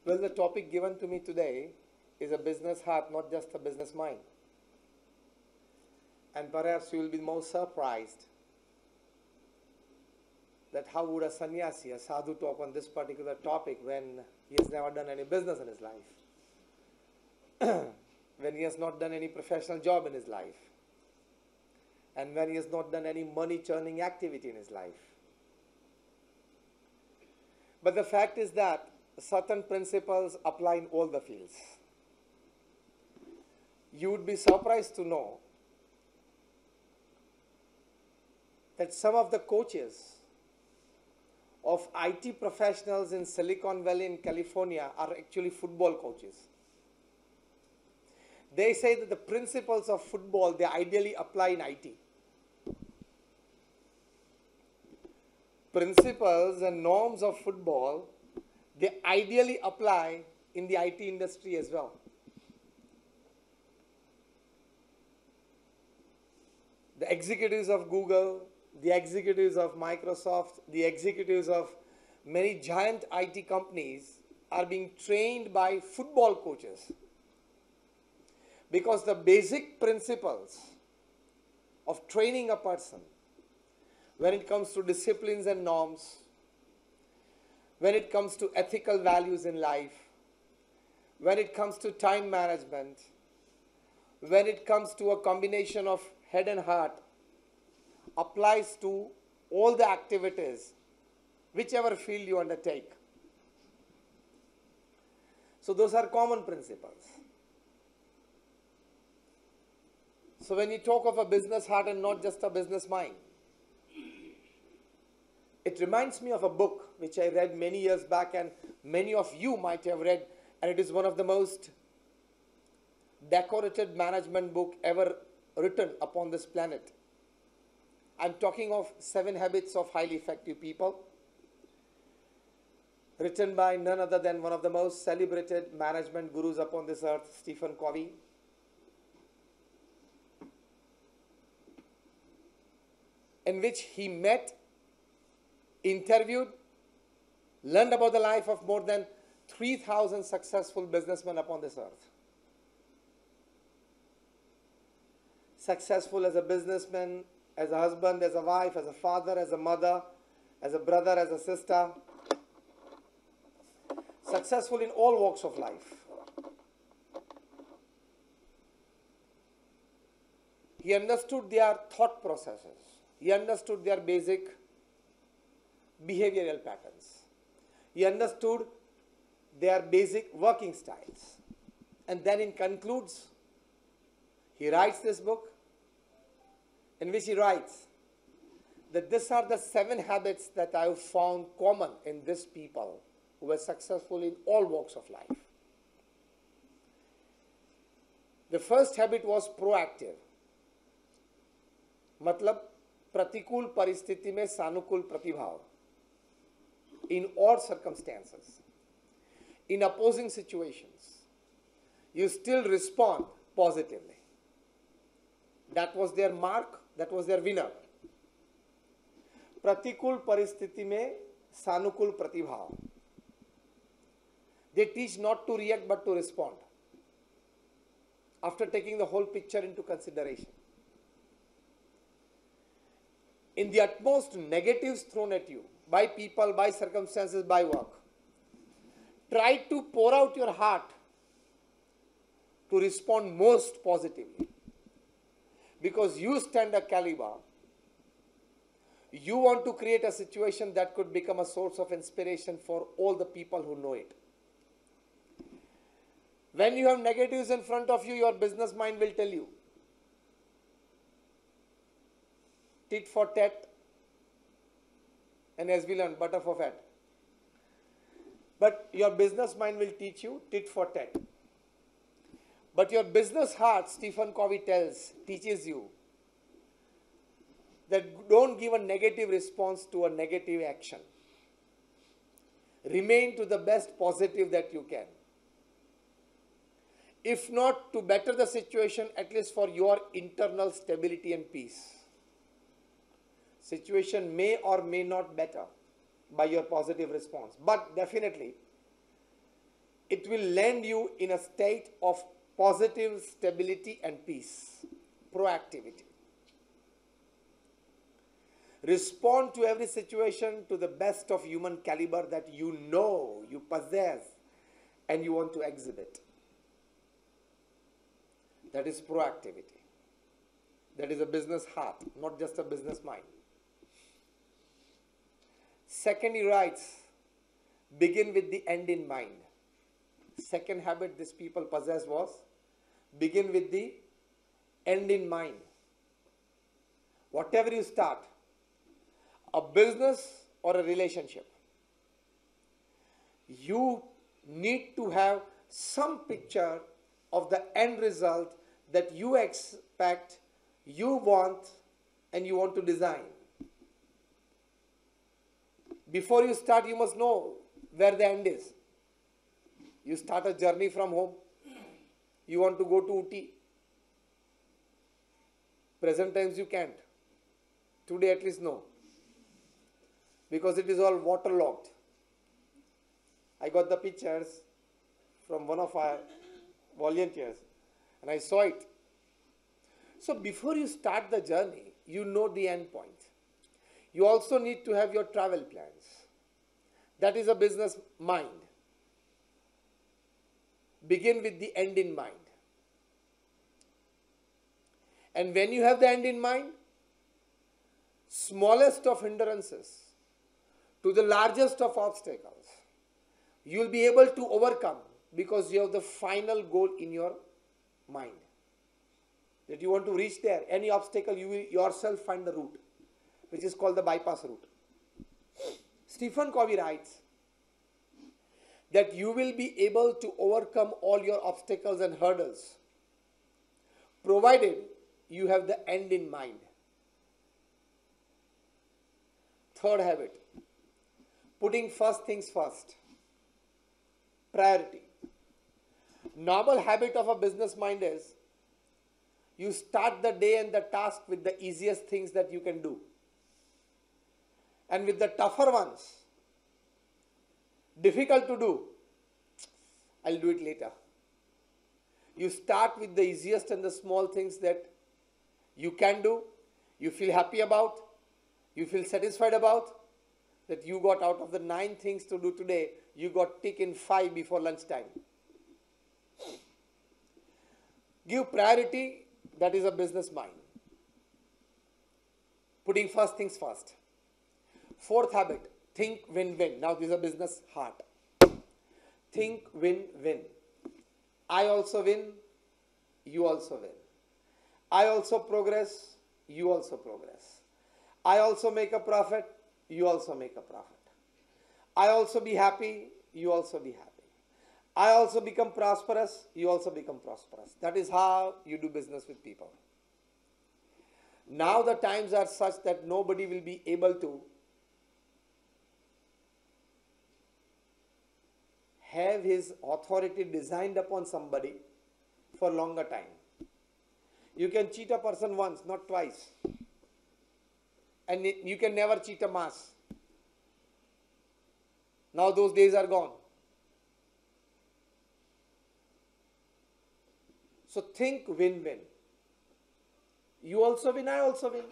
Well, the topic given to me today is a business heart, not just a business mind. And perhaps you will be more surprised that how would a sannyasi, a sadhu, talk on this particular topic when he has never done any business in his life, when he has not done any professional job in his life, and when he has not done any money-churning activity in his life. But the fact is that certain principles apply in all the fields. You would be surprised to know that some of the coaches of IT professionals in Silicon Valley in California are actually football coaches. They say that the principles of football, they ideally apply in IT. Principles and norms of football, they ideally apply in the IT industry as well. The executives of Google, the executives of Microsoft, the executives of many giant IT companies are being trained by football coaches. Because the basic principles of training a person, when it comes to disciplines and norms, when it comes to ethical values in life, when it comes to time management, when it comes to a combination of head and heart, applies to all the activities, whichever field you undertake. So those are common principles. So when you talk of a business heart and not just a business mind, it reminds me of a book which I read many years back, and many of you might have read, and it is one of the most decorated management book ever written upon this planet. I'm talking of 7 Habits of Highly Effective People, written by none other than one of the most celebrated management gurus upon this earth, Stephen Covey. In which he met, interviewed, learned about the life of more than 3,000 successful businessmen upon this earth. Successful as a businessman, as a husband, as a wife, as a father, as a mother, as a brother, as a sister. Successful in all walks of life. He understood their thought processes. He understood their basic behavioral patterns. He understood their basic working styles. And then in concludes, he writes this book in which he writes that these are the 7 habits that I have found common in these people who were successful in all walks of life. The first habit was proactive. मतलब प्रतिकूल परिस्थिति में सानुकूल प्रतिभाव. In all circumstances, in opposing situations, you still respond positively. That was their mark, that was their winner. प्रतिकूल परिस्थिति में सानुकूल प्रतिभाव. They teach not to react but to respond, after taking the whole picture into consideration. In the utmost negatives thrown at you by people, by circumstances, by work, try to pour out your heart to respond most positively. Because you stand a caliber, you want to create a situation that could become a source of inspiration for all the people who know it. When you have negatives in front of you, your business mind will tell you, tit for tat, and as we learned, butter for fat. But your business mind will teach you tit for tat. But your business heart, Stephen Covey teaches you that don't give a negative response to a negative action. Remain to the best positive that you can. If not to better the situation, at least for your internal stability and peace. Situation may or may not better by your positive response. But definitely, it will land you in a state of positive stability and peace. Proactivity. Respond to every situation to the best of human caliber that you know, you possess, and you want to exhibit. That is proactivity. That is a business heart, not just a business mind. Second, he writes, begin with the end in mind. Second habit these people possess was, begin with the end in mind. Whatever you start, a business or a relationship, you need to have some picture of the end result that you expect, you want, and you want to design. Before you start, you must know where the end is. You start a journey from home. You want to go to Ooty. Present times you can't. Today at least no. Because it is all waterlogged. I got the pictures from one of our volunteers and I saw it. So before you start the journey, you know the end point. You also need to have your travel plans. That is a business mind. Begin with the end in mind. And when you have the end in mind, smallest of hindrances to the largest of obstacles, you will be able to overcome because you have the final goal in your mind. That you want to reach there. Any obstacle, you will yourself find the route, which is called the bypass route. Stephen Covey writes that you will be able to overcome all your obstacles and hurdles, provided you have the end in mind. Third habit, putting first things first. Priority. Normal habit of a business mind is you start the day and the task with the easiest things that you can do. And with the tougher ones, difficult to do, I'll do it later. You start with the easiest and the small things that you can do, you feel happy about, you feel satisfied about, that you got out of the 9 things to do today, you got tick in 5 before lunchtime. Give priority, that is a business mind. Putting first things first. Fourth habit, think win-win. Now this is a business heart. Think win-win. I also win, you also win. I also progress, you also progress. I also make a profit, you also make a profit. I also be happy, you also be happy. I also become prosperous, you also become prosperous. That is how you do business with people. Now the times are such that nobody will be able to have his authority designed upon somebody for longer time. You can cheat a person once, not twice. And you can never cheat a mass. Now those days are gone. So think win-win. You also win, I also win.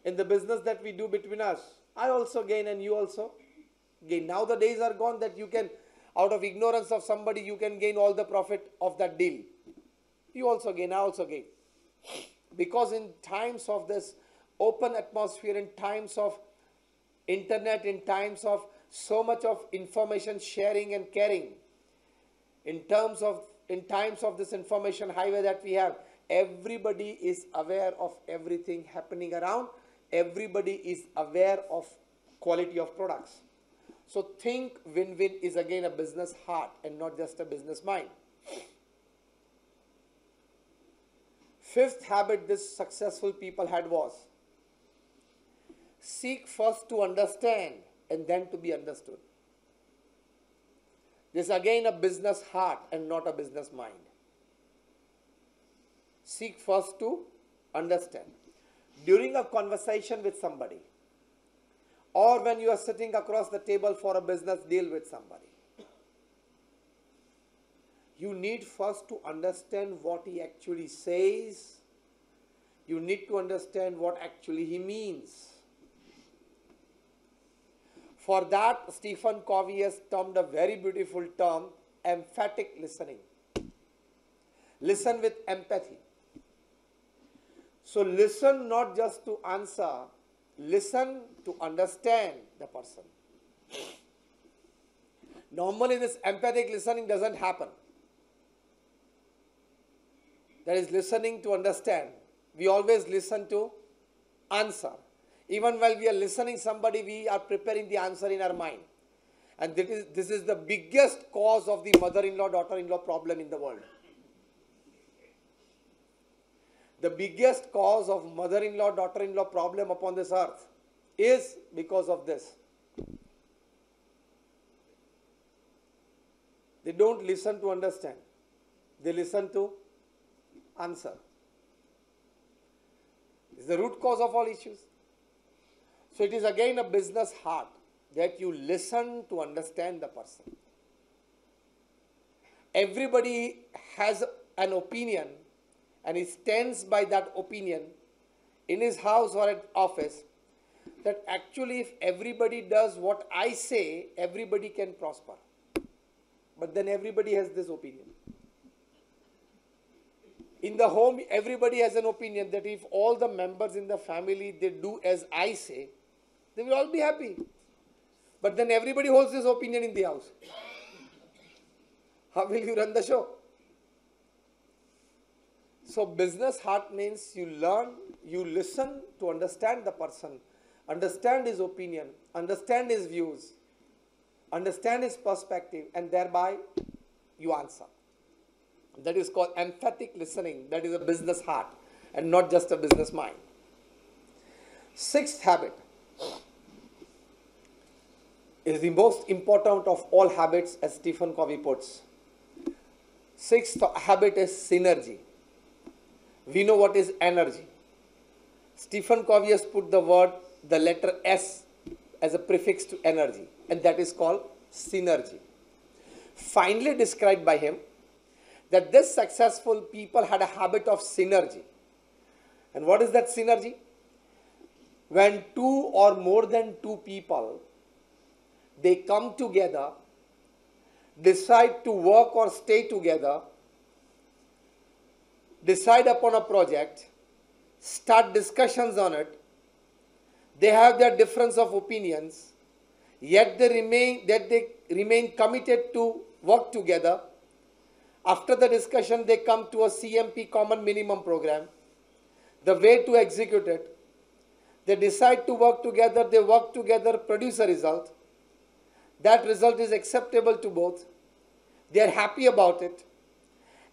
In the business that we do between us, I also gain and you also gain. Now the days are gone that you can, out of ignorance of somebody, you can gain all the profit of that deal. You also gain, I also gain. Because in times of this open atmosphere, in times of internet, in times of so much of information sharing and caring, in times of this information highway that we have, everybody is aware of everything happening around. Everybody is aware of quality of products. So think win-win is again a business heart and not just a business mind. Fifth habit this successful people had was seek first to understand and then to be understood. This is again a business heart and not a business mind. Seek first to understand. During a conversation with somebody, or when you are sitting across the table for a business deal with somebody, you need first to understand what he actually says. You need to understand what actually he means. For that, Stephen Covey has termed a very beautiful term, emphatic listening. Listen with empathy. So listen not just to answer, listen to understand the person. Normally this empathic listening doesn't happen. That is listening to understand. We always listen to answer. Even while we are listening somebody, we are preparing the answer in our mind. And this is the biggest cause of the mother-in-law, daughter-in-law problem in the world. The biggest cause of mother-in-law, daughter-in-law problem upon this earth is because of this. They don't listen to understand. They listen to answer. It's the root cause of all issues. So it is again a business heart that you listen to understand the person. Everybody has an opinion and he stands by that opinion in his house or at office, that actually if everybody does what I say, everybody can prosper. But then everybody has this opinion. In the home, everybody has an opinion that if all the members in the family, they do as I say, they will all be happy. But then everybody holds this opinion in the house. How will you run the show? So business heart means you learn, you listen to understand the person, understand his opinion, understand his views, understand his perspective, and thereby you answer. That is called emphatic listening. That is a business heart and not just a business mind. Sixth habit is the most important of all habits, as Stephen Covey puts. Sixth habit is synergy. We know what is energy. Stephen Covey has put the letter S as a prefix to energy, and that is called synergy. Finally described by him that this successful people had a habit of synergy. And what is that synergy? When two or more than two people, they come together, decide to work or stay together, decide upon a project, start discussions on it, they have their difference of opinions, yet they remain committed to work together. After the discussion, they come to a CMP, common minimum program, the way to execute it. They decide to work together, they work together, produce a result. That result is acceptable to both. They are happy about it.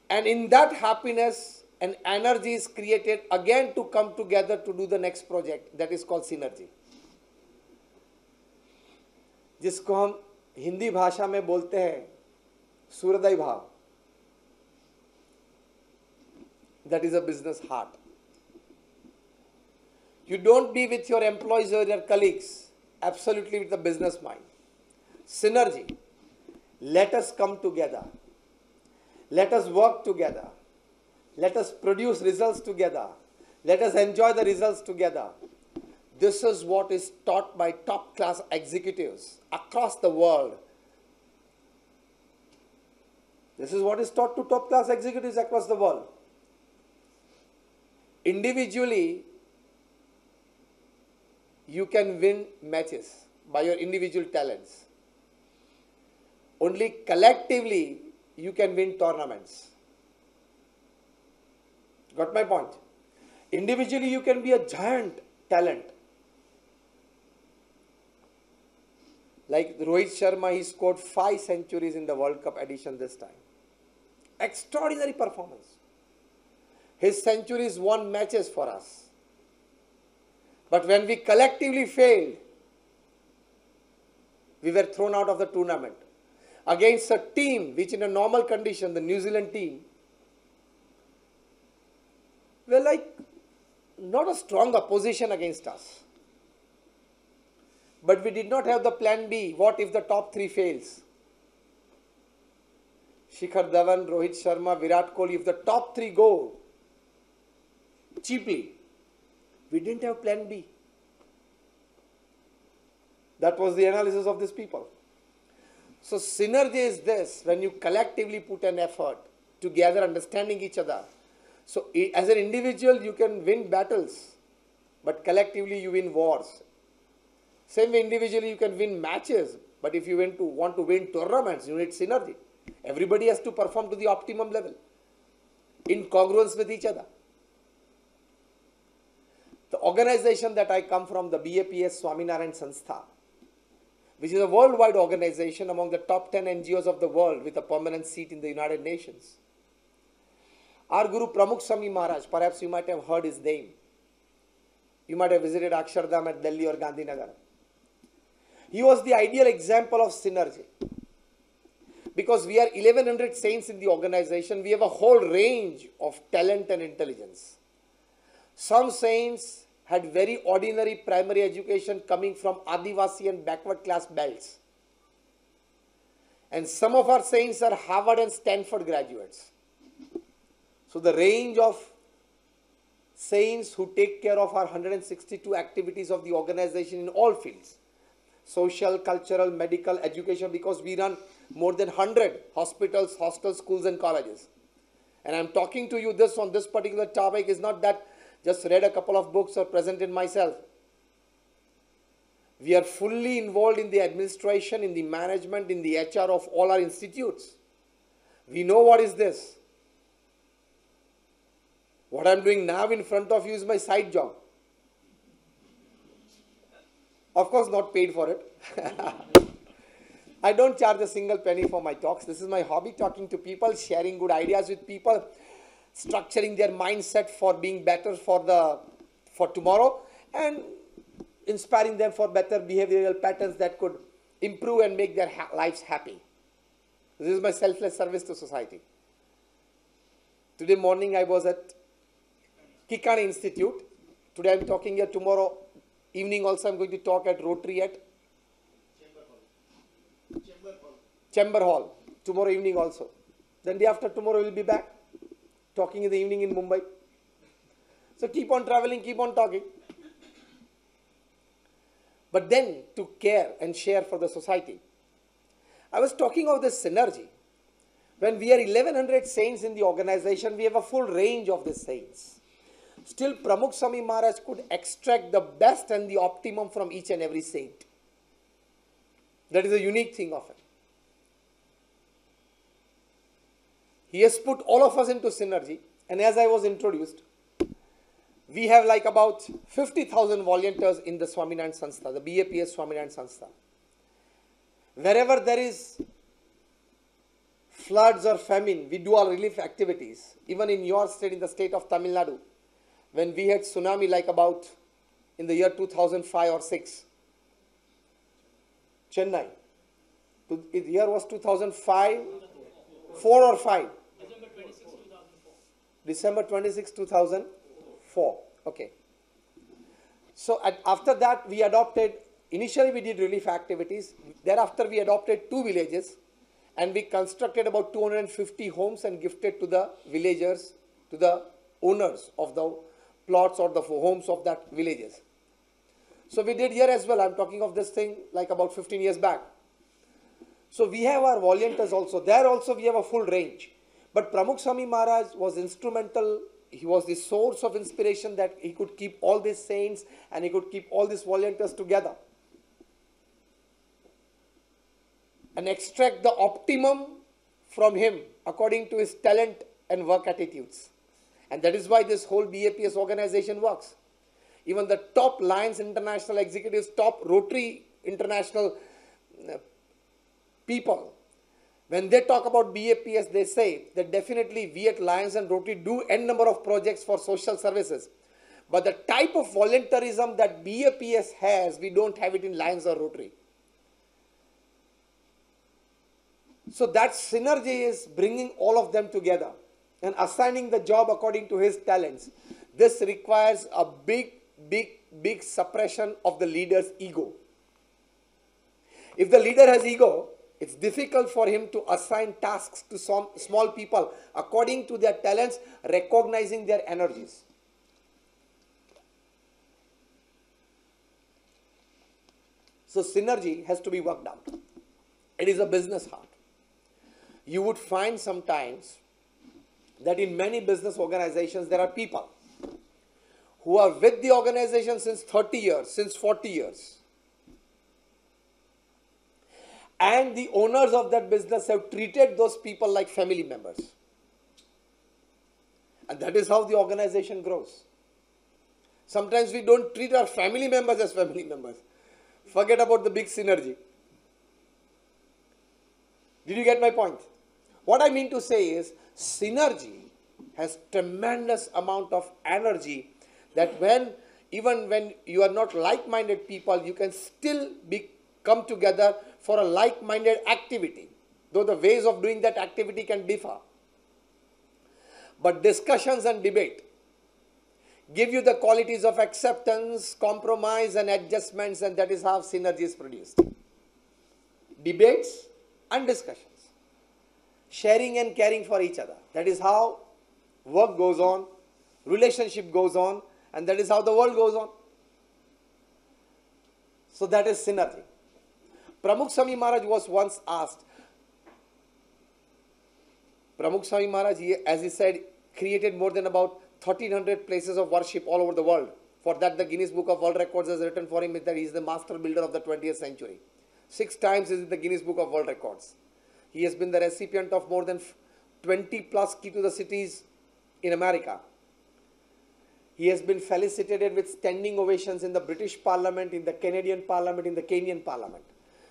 And in that happiness, an energy is created again to come together to do the next project. That is called synergy. जिसको हम हिंदी भाषा में बोलते हैं सूर्योदय भाव. That is a business heart. You don't be with your employees or your colleagues absolutely with the business mind. Synergy. Let us come together. Let us work together. Let us produce results together. Let us enjoy the results together. This is what is taught by top class executives across the world. This is what is taught to top class executives across the world. Individually, you can win matches by your individual talents. Only collectively, you can win tournaments. Got my point? Individually, you can be a giant talent. Like Rohit Sharma, he scored 5 centuries in the World Cup edition this time. Extraordinary performance. His centuries won matches for us. But when we collectively failed, we were thrown out of the tournament. Against a team which in a normal condition, the New Zealand team, were like not a strong opposition against us. But we did not have the plan B. What if the top 3 fails? Shikhar Dhawan, Rohit Sharma, Virat Kohli, if the top three go cheaply, we didn't have plan B. That was the analysis of these people. So synergy is this, when you collectively put an effort together, understanding each other. So as an individual, you can win battles, but collectively you win wars. Same way individually you can win matches, but if you want to win tournaments, you need synergy. Everybody has to perform to the optimum level, in congruence with each other. The organization that I come from, the BAPS Swaminarayan Sanstha, which is a worldwide organization among the top 10 NGOs of the world with a permanent seat in the United Nations. Our Guru Pramukh Swami Maharaj, perhaps you might have heard his name. You might have visited Akshardham at Delhi or Gandhinagar. He was the ideal example of synergy. Because we are 1100 saints in the organization, we have a whole range of talent and intelligence. Some saints had very ordinary primary education coming from Adivasi and backward class belts. And some of our saints are Harvard and Stanford graduates. So the range of saints who take care of our 162 activities of the organization in all fields, social, cultural, medical, education, because we run more than 100 hospitals, hostels, schools and colleges. And I'm talking to you this on this particular topic is not that just read a couple of books or presented myself. We are fully involved in the administration, in the management, in the HR of all our institutes. We know what is this. What I'm doing now in front of you is my side job. Of course, not paid for it. I don't charge a single penny for my talks. This is my hobby, talking to people, sharing good ideas with people, structuring their mindset for being better for tomorrow, and inspiring them for better behavioral patterns that could improve and make their lives happy. This is my selfless service to society. Today morning I was at Kikani Institute. Today I'm talking here. Tomorrow evening also I'm going to talk at Rotary at Chamber Hall. Tomorrow evening also. Then day after tomorrow we'll be back, talking in the evening in Mumbai. So keep on traveling, keep on talking. But then to care and share for the society. I was talking of this synergy. When we are 1100 saints in the organization, we have a full range of the saints. Still, Pramukh Swami Maharaj could extract the best and the optimum from each and every saint. That is a unique thing of it. He has put all of us into synergy, and as I was introduced, we have like about 50,000 volunteers in the Swaminarayan Sanstha, the BAPS Swaminarayan Sanstha. Wherever there is floods or famine, we do our relief activities. Even in your state, in the state of Tamil Nadu, when we had tsunami like about in the year 2005 or 6, Chennai, the year was 2005, 4 or 5? December 26, 2004. Okay. So after that we adopted, initially we did relief activities. Thereafter we adopted 2 villages and we constructed about 250 homes and gifted to the villagers, to the owners of the plots or the homes of that villages. So we did here as well. I'm talking of this thing like about 15 years back. So we have our volunteers also. There also we have a full range. But Pramukh Swami Maharaj was instrumental. He was the source of inspiration that he could keep all these saints and he could keep all these volunteers together and extract the optimum from him according to his talent and work attitudes. And that is why this whole BAPS organization works. Even the top Lions International executives, top Rotary International people, when they talk about BAPS, they say that definitely we at Lions and Rotary do n number of projects for social services. But the type of volunteerism that BAPS has, we don't have it in Lions or Rotary. So that synergy is bringing all of them together and assigning the job according to his talents. This requires a big suppression of the leader's ego. If the leader has ego, It's difficult for him to assign tasks to some small people according to their talents, recognizing their energies. So synergy has to be worked out. It is a business art. You would find sometimes that in many business organizations there are people who are with the organization since 30 years, since 40 years. And the owners of that business have treated those people like family members. And that is how the organization grows. Sometimes we don't treat our family members as family members. Forget about the big synergy. Did you get my point? What I mean to say is, synergy has tremendous amount of energy that even when you are not like-minded people, you can still come together for a like-minded activity, though the ways of doing that activity can differ. But discussions and debate give you the qualities of acceptance, compromise and adjustments, and that is how synergy is produced. Debates and discussions. Sharing and caring for each other. That is how work goes on, relationship goes on, and that is how the world goes on. So that is synergy. Pramukh Swami Maharaj was once asked, Pramukh Swami Maharaj, as he said, created more than about 1300 places of worship all over the world. For that, the Guinness Book of World Records has written for him that he is the master builder of the 20th century. 6 times is in the Guinness Book of World Records. He has been the recipient of more than 20 plus key to the cities in America. He has been felicitated with standing ovations in the British Parliament, in the Canadian Parliament, in the Kenyan Parliament.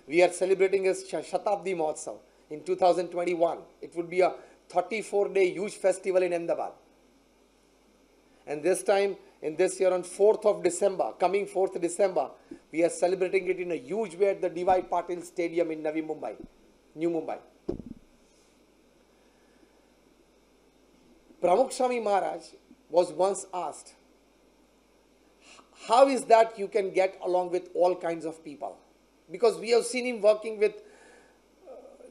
We are celebrating his Shatabdi Mahotsav in 2021. It would be a 34-day huge festival in Ahmedabad. And this time, in this year on 4th of December, coming 4th December, we are celebrating it in a huge way at the D.Y. Patil Stadium in Navi Mumbai, New Mumbai. Pramukh Swami Maharaj was once asked, how is that you can get along with all kinds of people? Because we have seen him working with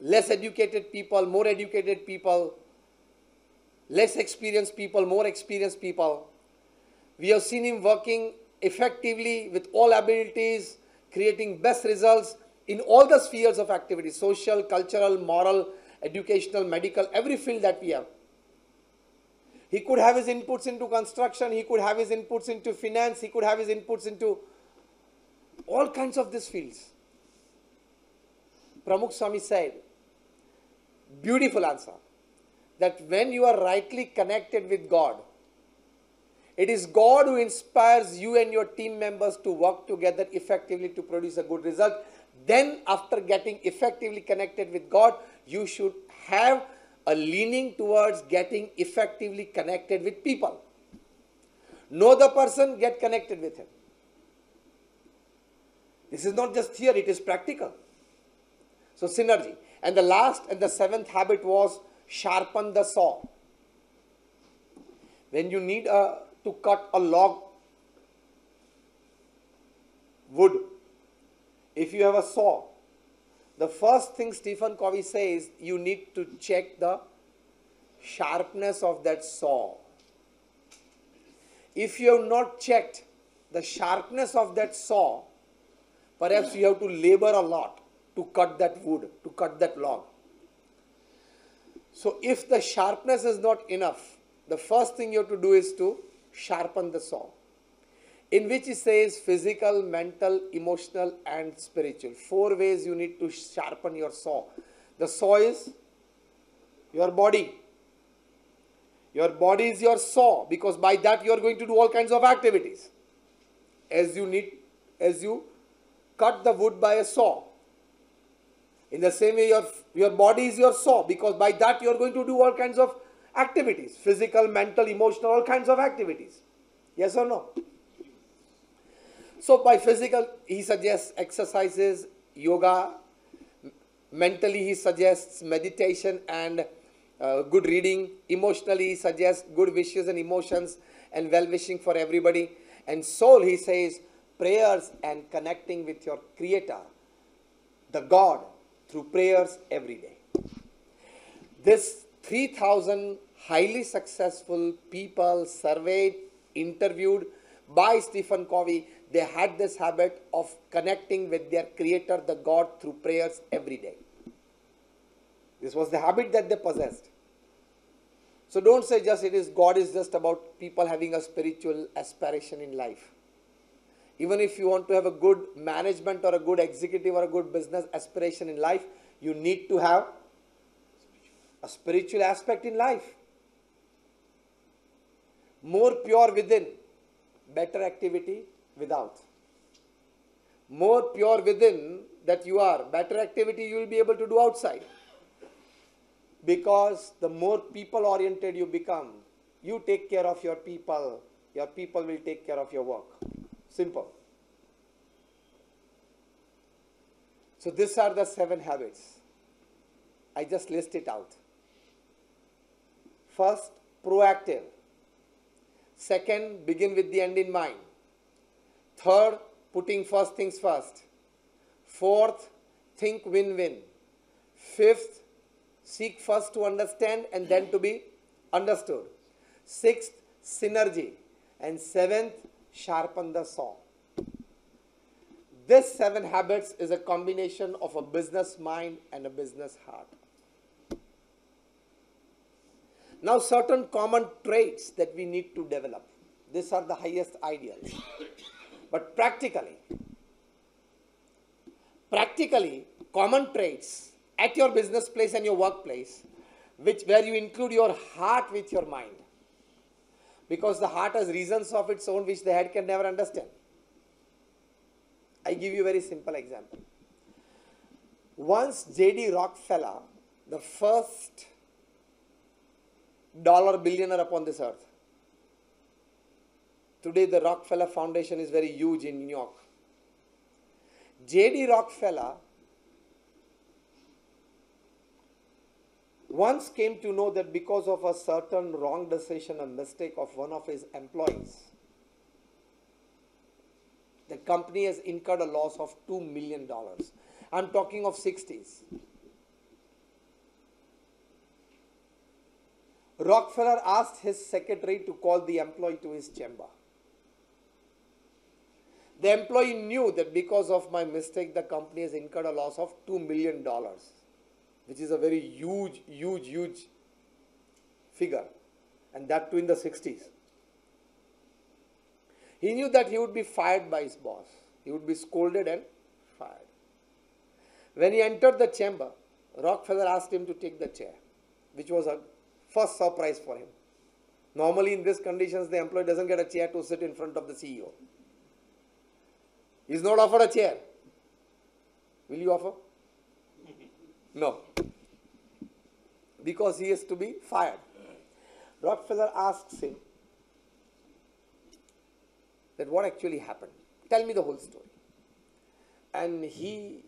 less educated people, more educated people, less experienced people, more experienced people. We have seen him working effectively with all abilities, creating best results in all the spheres of activity, social, cultural, moral, educational, medical, every field that we have. He could have his inputs into construction, he could have his inputs into finance, he could have his inputs into all kinds of these fields. Pramukh Swami said, beautiful answer, that when you are rightly connected with God, it is God who inspires you and your team members to work together effectively to produce a good result. Then after getting effectively connected with God, you should have a leaning towards getting effectively connected with people. Know the person, get connected with him. This is not just theory, it is practical. So synergy. And the last and the 7th habit was sharpen the saw. When you need to cut a log wood, if you have a saw, the first thing Stephen Covey says, you need to check the sharpness of that saw. If you have not checked the sharpness of that saw, perhaps you have to labor a lot to cut that wood, to cut that log. So if the sharpness is not enough, the first thing you have to do is to sharpen the saw. In which he says physical, mental, emotional and spiritual. 4 ways you need to sharpen your saw. The saw is your body. Your body is your saw, because by that you are going to do all kinds of activities. As you cut the wood by a saw. In the same way, your body is your saw, because by that you are going to do all kinds of activities. Physical, mental, emotional, all kinds of activities. Yes or no? So by physical, he suggests exercises, yoga. Mentally, he suggests meditation and good reading. Emotionally, he suggests good wishes and emotions and well-wishing for everybody. And soul, he says, prayers and connecting with your Creator, the God, through prayers every day. This 3,000 highly successful people surveyed, interviewed by Stephen Covey, they had this habit of connecting with their creator, the God, through prayers every day. This was the habit that they possessed. So don't say just God is just about people having a spiritual aspiration in life. Even if you want to have a good management or a good executive or a good business aspiration in life, you need to have a spiritual aspect in life. More pure within, better activity without. More pure within that you are, better activity you will be able to do outside. Because the more people oriented you become, you take care of your people will take care of your work. Simple. So these are the 7 habits. I just list it out. First, proactive. Second, begin with the end in mind. Third, putting first things first. Fourth, think win-win. Fifth, seek first to understand and then to be understood. Sixth, synergy. And seventh, sharpen the saw. This 7 habits is a combination of a business mind and a business heart. Now, certain common traits that we need to develop. These are the highest ideals. But practically, common traits at your business place and your workplace, where you include your heart with your mind. Because the heart has reasons of its own which the head can never understand. I give you a very simple example. Once J.D. Rockefeller, the first dollar billionaire upon this earth. Today the Rockefeller Foundation is very huge in New York. J.D. Rockefeller once came to know that because of a certain wrong decision, a mistake of one of his employees, the company has incurred a loss of $2 million. I'm talking of 60s. Rockefeller asked his secretary to call the employee to his chamber. The employee knew that because of my mistake, the company has incurred a loss of $2 million, which is a very huge figure, and that too in the 60s. He knew that he would be fired by his boss. He would be scolded and fired. When he entered the chamber, Rockefeller asked him to take the chair, which was a first surprise for him. Normally in these conditions, the employee doesn't get a chair to sit in front of the CEO. He's not offered a chair. Will you offer? No. Because he is to be fired. Rockefeller asks him that what actually happened. Tell me the whole story. And he,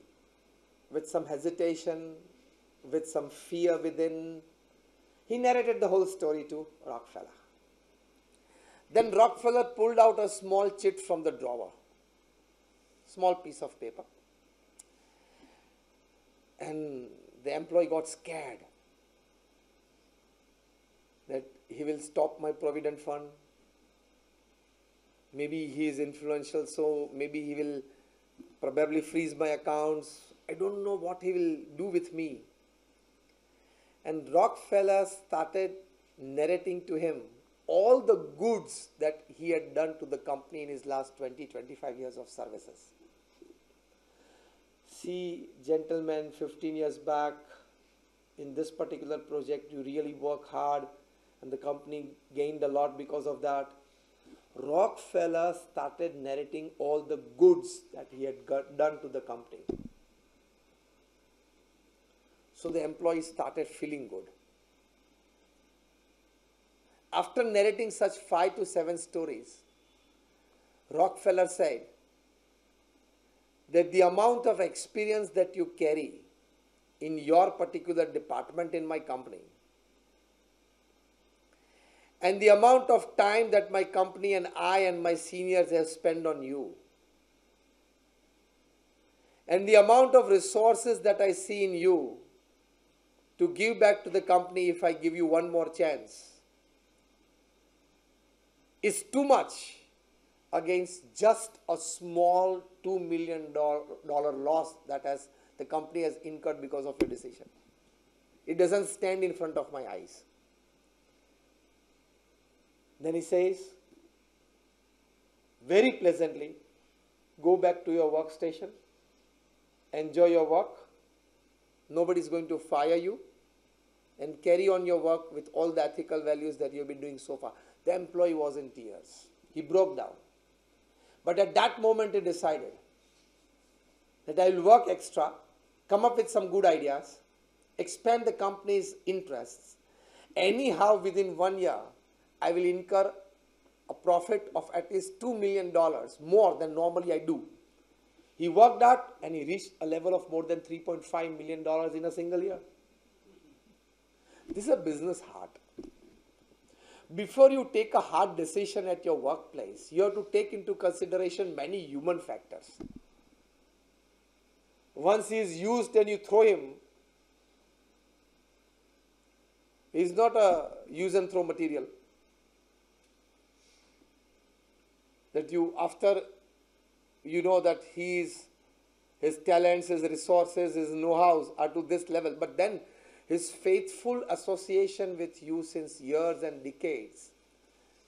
with some hesitation, with some fear within, he narrated the whole story to Rockefeller. Then Rockefeller pulled out a small chit from the drawer, small piece of paper. And the employee got scared that he will stop my provident fund. Maybe he is influential, so maybe he will probably freeze my accounts. I don't know what he will do with me. And Rockefeller started narrating to him all the goods that he had done to the company in his last 20-25 years of services. See, gentlemen, 15 years back, in this particular project, you really work hard, and the company gained a lot because of that. Rockefeller started narrating all the goods that he had done to the company. So the employees started feeling good. After narrating such 5 to 7 stories, Rockefeller said that the amount of experience that you carry in your particular department in my company and the amount of time that my company and I and my seniors have spent on you And the amount of resources that I see in you to give back to the company if I give you one more chance is too much against just a small $2 million loss that the company has incurred because of your decision. It doesn't stand in front of my eyes. Then he says, very pleasantly, go back to your workstation, enjoy your work, nobody is going to fire you, and carry on your work with all the ethical values that you've been doing so far. The employee was in tears. He broke down. But at that moment he decided that I will work extra, come up with some good ideas, expand the company's interests. Anyhow, within 1 year, I will incur a profit of at least $2 million more than normally I do. He worked out and he reached a level of more than $3.5 million in a single year. This is a business heart. Before you take a hard decision at your workplace, you have to take into consideration many human factors. Once he is used and you throw him, he is not a use and throw material. That you, after you know that his talents, his resources, his know-hows are to this level, but then his faithful association with you since years and decades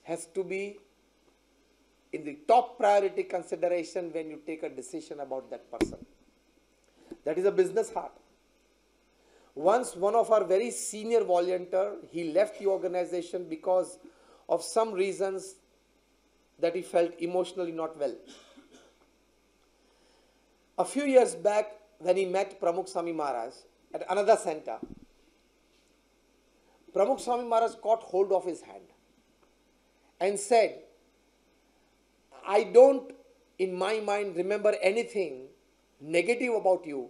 has to be in the top priority consideration when you take a decision about that person. That is a business heart. Once one of our very senior volunteer, he left the organization because of some reasons that he felt emotionally not well. A few years back, when he met Pramukh Swami Maharaj at another center, Pramukh Swami Maharaj caught hold of his hand and said, I don't, in my mind, remember anything negative about you.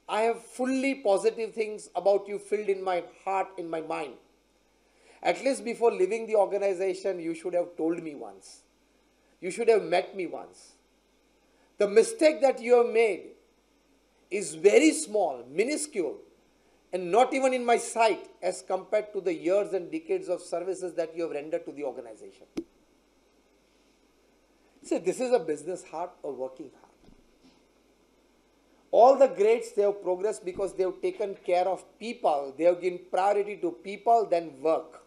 I have fully positive things about you filled in my heart, in my mind. At least before leaving the organization, you should have told me once. You should have met me once. The mistake that you have made is very small, minuscule, and not even in my sight as compared to the years and decades of services that you have rendered to the organization. See, this is a business heart, a working heart. All the greats, they have progressed because they have taken care of people. They have given priority to people, then work.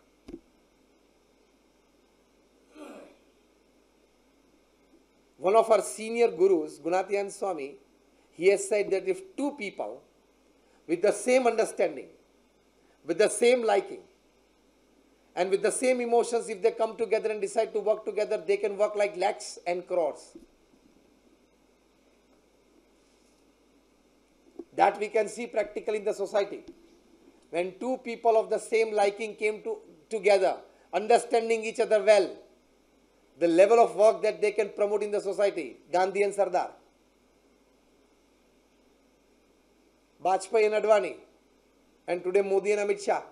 One of our senior gurus, Gunatiyan Swami, he has said that if two people with the same understanding, with the same liking, and with the same emotions, if they come together and decide to work together, they can work like lakhs and crores. That we can see practically in the society. When two people of the same liking came together, understanding each other well, the level of work that they can promote in the society, Gandhi and Sardar, Vajpayee and Advani, and today Modi and Amit Shah.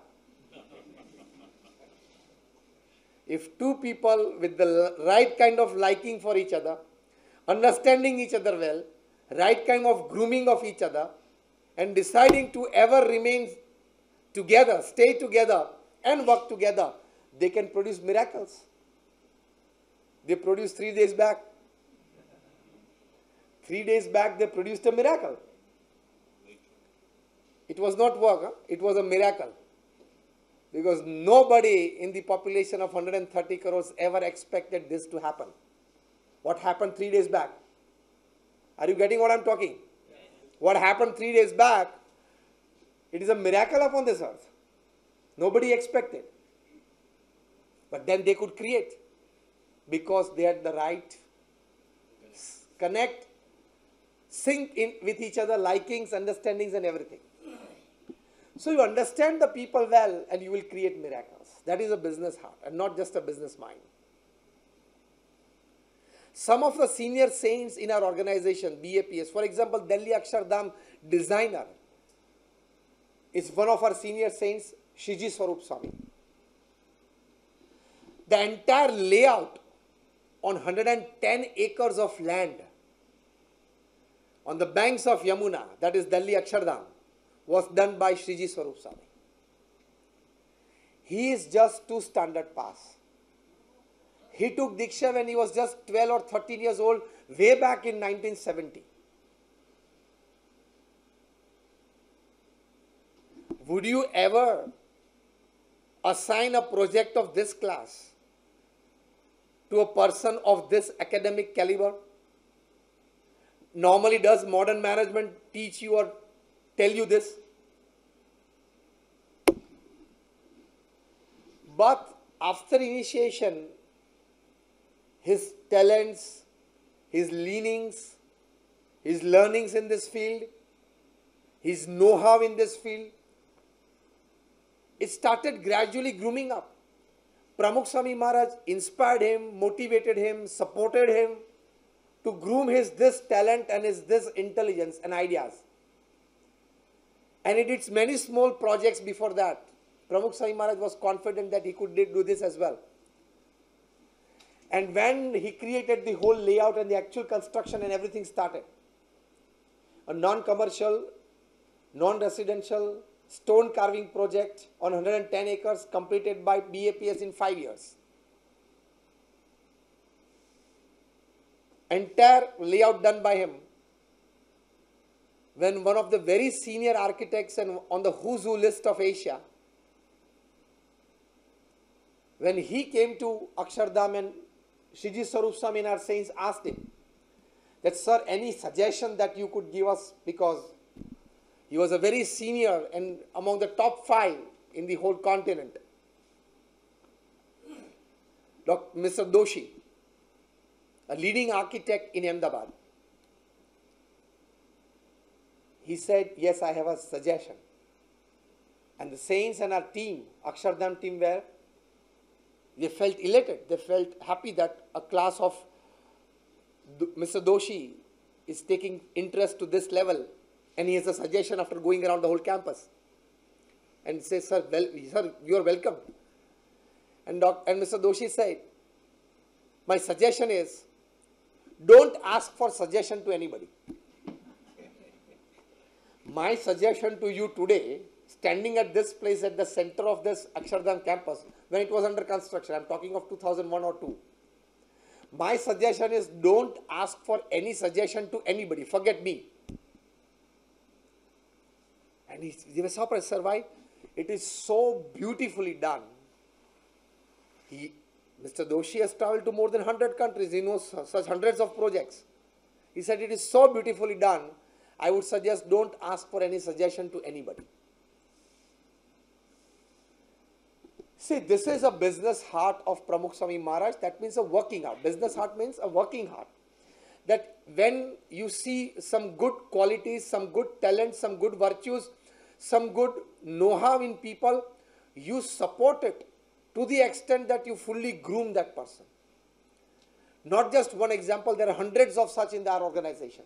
If two people with the right kind of liking for each other, understanding each other well, right kind of grooming of each other, and deciding to ever remain together, stay together, and work together, they can produce miracles. They produced 3 days back. 3 days back, they produced a miracle. It was not work, huh? It was a miracle. Because nobody in the population of 130 crores ever expected this to happen. What happened 3 days back? Are you getting what I'm talking? Yes. What happened 3 days back, it is a miracle upon this earth. Nobody expected. But then they could create. Because they had the right connect, sync in with each other, likings, understandings and everything. So you understand the people well and you will create miracles. That is a business heart and not just a business mind. Some of the senior saints in our organization, BAPS, for example, Delhi Akshardham designer is one of our senior saints, Shiji Swarup Swami. The entire layout on 110 acres of land on the banks of Yamuna, that is Delhi Akshardham, was done by Shriji Swarup Swami. He is just 2 standard pass. He took Diksha when he was just 12 or 13 years old, way back in 1970. Would you ever assign a project of this class to a person of this academic caliber? Normally, does modern management teach you or tell you this? But after initiation, his talents, his leanings, his learnings in this field, his know-how in this field, it started gradually grooming up. Pramukh Swami Maharaj inspired him, motivated him, supported him to groom this talent and this intelligence and ideas. And he did many small projects before that. Pramukh Swami Maharaj was confident that he could do this as well. And when he created the whole layout and the actual construction and everything started, a non-commercial, non-residential stone carving project on 110 acres completed by BAPS in 5 years. Entire layout done by him. When one of the very senior architects and on the who's who list of Asia, when he came to Akshardham and Shriji Swarup Swami and our saints asked him that, sir, any suggestion that you could give us, because he was a very senior and among the top 5 in the whole continent. Mr. Doshi, a leading architect in Ahmedabad. He said, yes, I have a suggestion. And the saints and our team, Akshardham team, they felt elated. They felt happy that a class of Mr. Doshi is taking interest to this level. And he has a suggestion after going around the whole campus. And says, sir, you are welcome. And Mr. Doshi said, my suggestion is, don't ask for suggestion to anybody. My suggestion to you today, standing at this place at the center of this Akshardham campus, when it was under construction, I'm talking of 2001 or 2. My suggestion is, don't ask for any suggestion to anybody. Forget me. And they were surprised, sir, why? It is so beautifully done. Mr. Doshi has traveled to more than 100 countries. He knows such hundreds of projects. He said, it is so beautifully done. I would suggest don't ask for any suggestion to anybody. See, this is a business heart of Pramukh Swami Maharaj. That means a working heart. Business heart means a working heart. That when you see some good qualities, some good talent, some good virtues, some good know-how in people, you support it to the extent that you fully groom that person. Not just one example, there are hundreds of such in our organization.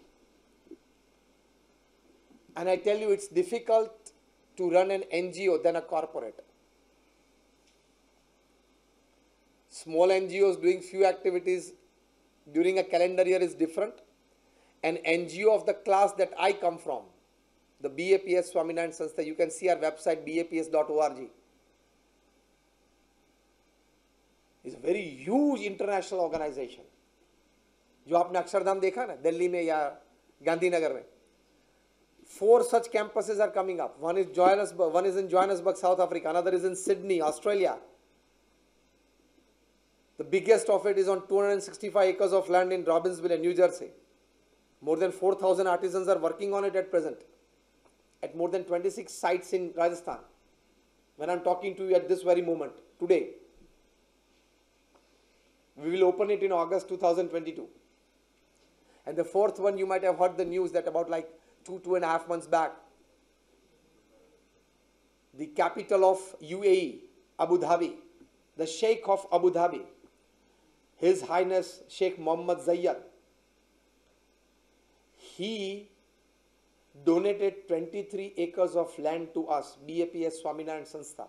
And I tell you, it's difficult to run an NGO than a corporate. Small NGOs doing few activities during a calendar year is different. An NGO of the class that I come from, the BAPS Swaminarayan Sanstha, you can see our website baps.org. It's a very huge international organization. जो आपने अक्षरधाम देखा ना दिल्ली में या गांधीनगर में, 4 such campuses are coming up. One is in Johannesburg, South Africa. Another is in Sydney, Australia. The biggest of it is on 265 acres of land in Robbinsville, New Jersey. More than 4,000 artisans are working on it at present, at more than 26 sites in Rajasthan. When I'm talking to you at this very moment, today, we will open it in August 2022. And the 4th one, you might have heard the news that about like 2.5 months back, the capital of UAE, Abu Dhabi, the Sheikh of Abu Dhabi, His Highness Sheikh Mohammed Zayyad, he donated 23 acres of land to us, BAPS Swaminarayan Sanstha,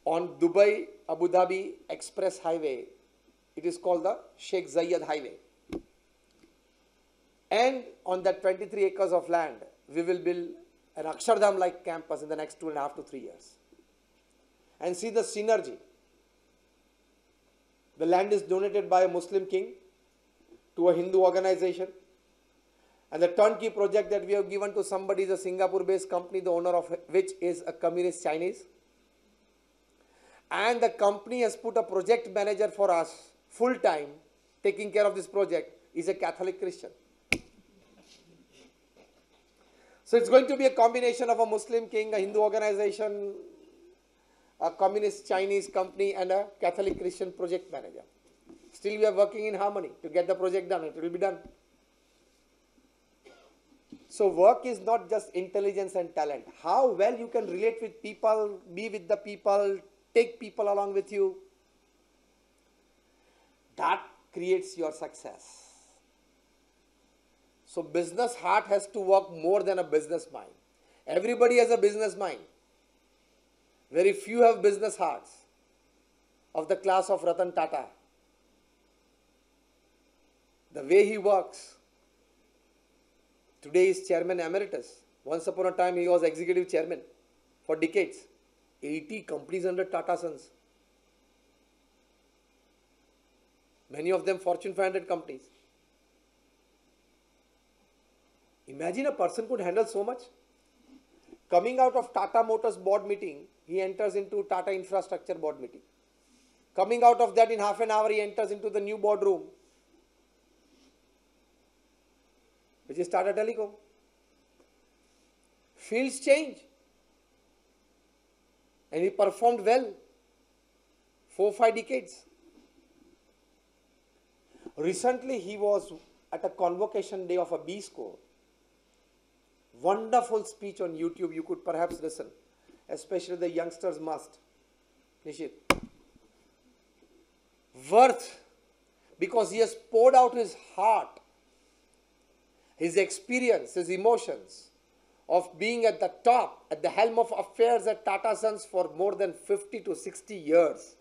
on Dubai Abu Dhabi Express Highway. It is called the Sheikh Zayyad Highway. And on that 23 acres of land, we will build an Akshardham-like campus in the next 2.5 to 3 years. And see the synergy. The land is donated by a Muslim king to a Hindu organization. And the turnkey project that we have given to somebody is a Singapore-based company, the owner of which is a communist Chinese. And the company has put a project manager for us, full-time, taking care of this project, is a Catholic Christian. So it's going to be a combination of a Muslim king, a Hindu organization, a communist Chinese company, and a Catholic Christian project manager. Still we are working in harmony to get the project done. It will be done. So work is not just intelligence and talent. How well you can relate with people, be with the people, take people along with you, that creates your success. So business heart has to work more than a business mind. Everybody has a business mind. Very few have business hearts of the class of Ratan Tata. The way he works. Today is chairman emeritus. Once upon a time he was executive chairman for decades. 80 companies under Tata Sons. Many of them Fortune 500 companies. Imagine a person could handle so much. Coming out of Tata Motors board meeting, he enters into Tata Infrastructure board meeting. Coming out of that in half an hour, he enters into the new boardroom, which is Tata Telecom. Fields change. And he performed well. 4-5 decades. Recently, he was at a convocation day of a B School. Wonderful speech on YouTube. You could perhaps listen. Especially the youngsters must. Nishit. Worth. Because he has poured out his heart, his experience, his emotions of being at the top, at the helm of affairs at Tata Sons for more than 50 to 60 years.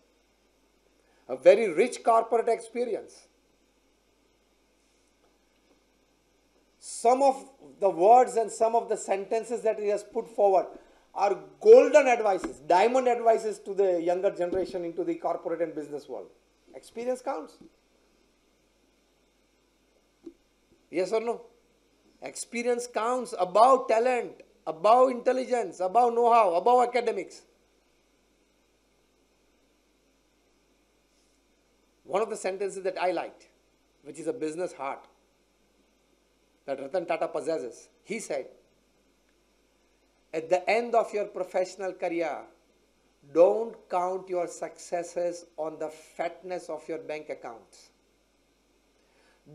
A very rich corporate experience. Some of the words and some of the sentences that he has put forward are golden advices, diamond advices to the younger generation into the corporate and business world. Experience counts. Yes or no? Experience counts above talent, above intelligence, above know-how, above academics. One of the sentences that I liked, which is a business heart, that Ratan Tata possesses, he said, at the end of your professional career, don't count your successes on the fatness of your bank accounts.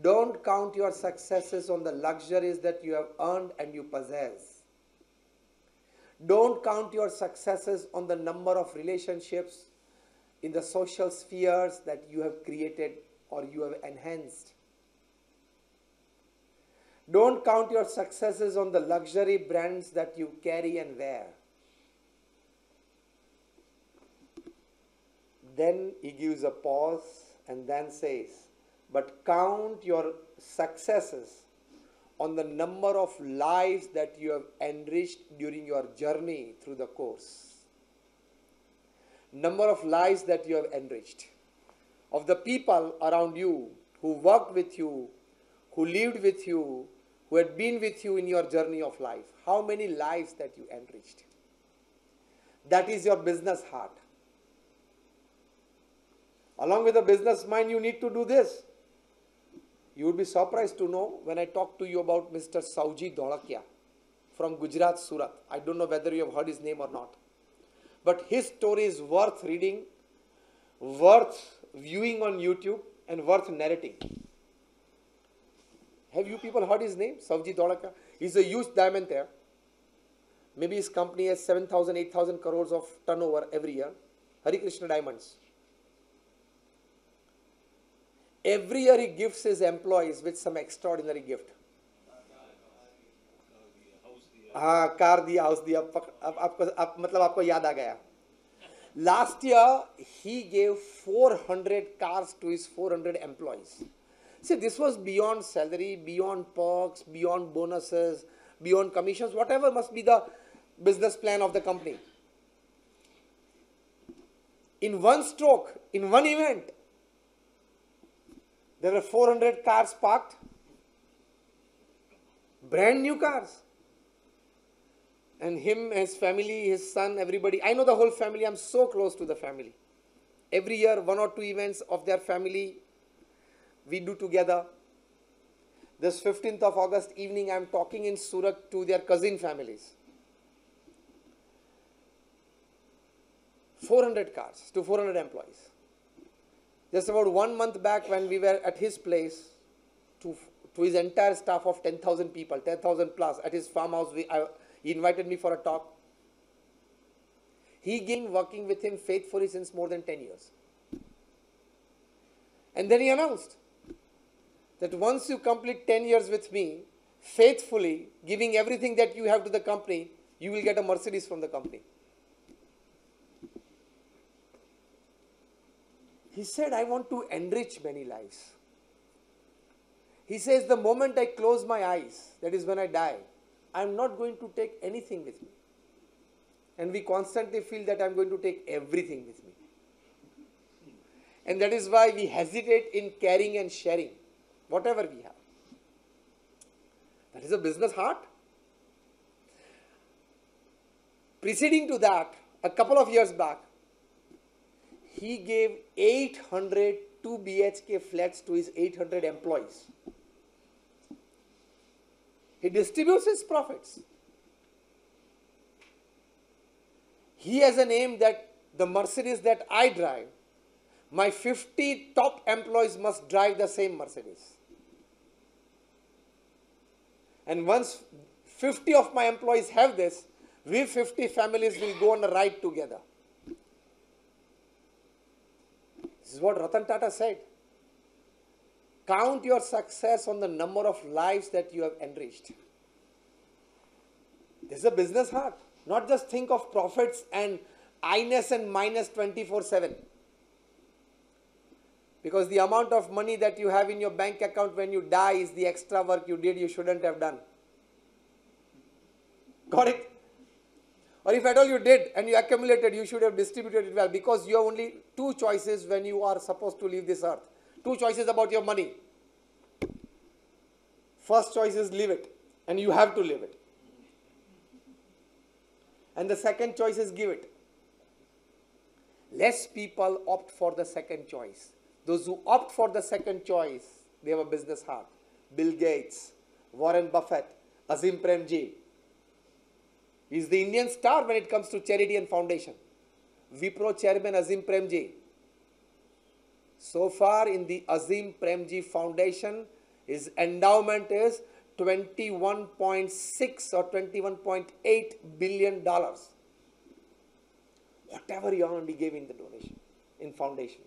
Don't count your successes on the luxuries that you have earned and you possess. Don't count your successes on the number of relationships in the social spheres that you have created or you have enhanced. Don't count your successes on the luxury brands that you carry and wear. Then he gives a pause and then says, but count your successes on the number of lives that you have enriched during your journey through the course. Number of lives that you have enriched. Of the people around you who worked with you, who lived with you, who had been with you in your journey of life. How many lives that you enriched? That is your business heart. Along with the business mind, you need to do this. You would be surprised to know when I talk to you about Mr. Sauji Dholakia from Gujarat, Surat. I don't know whether you have heard his name or not. But his story is worth reading, worth viewing on YouTube, and worth narrating. Have you people heard his name? Sauji Dholakia. He's a huge diamond there. Maybe his company has 7,000, 8,000 crores of turnover every year. Hari Krishna Diamonds. Every year he gives his employees with some extraordinary gift. हाँ, car दिया, house दिया, मतलब आपको याद आ गया. Last year he gave 400 cars to his 400 employees. See, this was beyond salary, beyond perks, beyond bonuses, beyond commissions, whatever must be the business plan of the company. In one stroke, in one event, there were 400 cars parked, brand new cars. And him, his family, his son, everybody, I know the whole family, I'm so close to the family. Every year, 1 or 2 events of their family, we do together. This 15th of August evening, I'm talking in Surat to their cousin families. 400 cars to 400 employees. Just about 1 month back when we were at his place, to his entire staff of 10,000 people, 10,000 plus, at his farmhouse, he invited me for a talk. He been working with him faithfully since more than 10 years. And then he announced that once you complete 10 years with me, faithfully giving everything that you have to the company, you will get a Mercedes from the company. He said, I want to enrich many lives. He says, the moment I close my eyes, that is when I die, I am not going to take anything with me. And we constantly feel that I am going to take everything with me. And that is why we hesitate in caring and sharing whatever we have. That is a business heart. Preceding to that, a couple of years back, he gave 800 2 BHK flats to his 800 employees. He distributes his profits. He has an aim that the Mercedes that I drive, my 50 top employees must drive the same Mercedes. And once 50 of my employees have this, we 50 families will go on a ride together. This is what Ratan Tata said. Count your success on the number of lives that you have enriched. This is a business heart. Not just think of profits and minus and minus 24/7. Because the amount of money that you have in your bank account when you die is the extra work you did you shouldn't have done. Got it? Or if at all you did and you accumulated, you should have distributed it well, because you have only 2 choices when you are supposed to leave this earth. 2 choices about your money. First choice is leave it, and you have to leave it. And the second choice is give it. Less people opt for the second choice. Those who opt for the second choice, they have a business heart. Bill Gates, Warren Buffett, Azim Premji. He is the Indian star when it comes to charity and foundation. Wipro chairman Azim Premji. So far in the Azim Premji Foundation, his endowment is $21.6 or $21.8 billion. Whatever he earned, he gave in the donation, in foundation.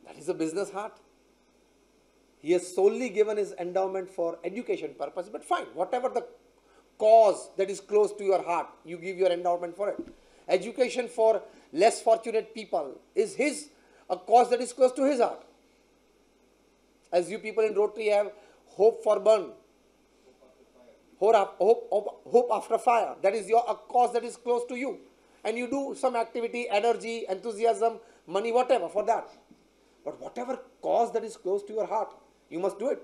That is a business heart. He has solely given his endowment for education purpose, but fine, whatever the cause that is close to your heart, you give your endowment for it. Education for less fortunate people is a cause that is close to his heart. As you people in Rotary have Hope for Burn, Hope After Fire, that is a cause that is close to you. And you do some activity, energy, enthusiasm, money, whatever for that. But whatever cause that is close to your heart, you must do it.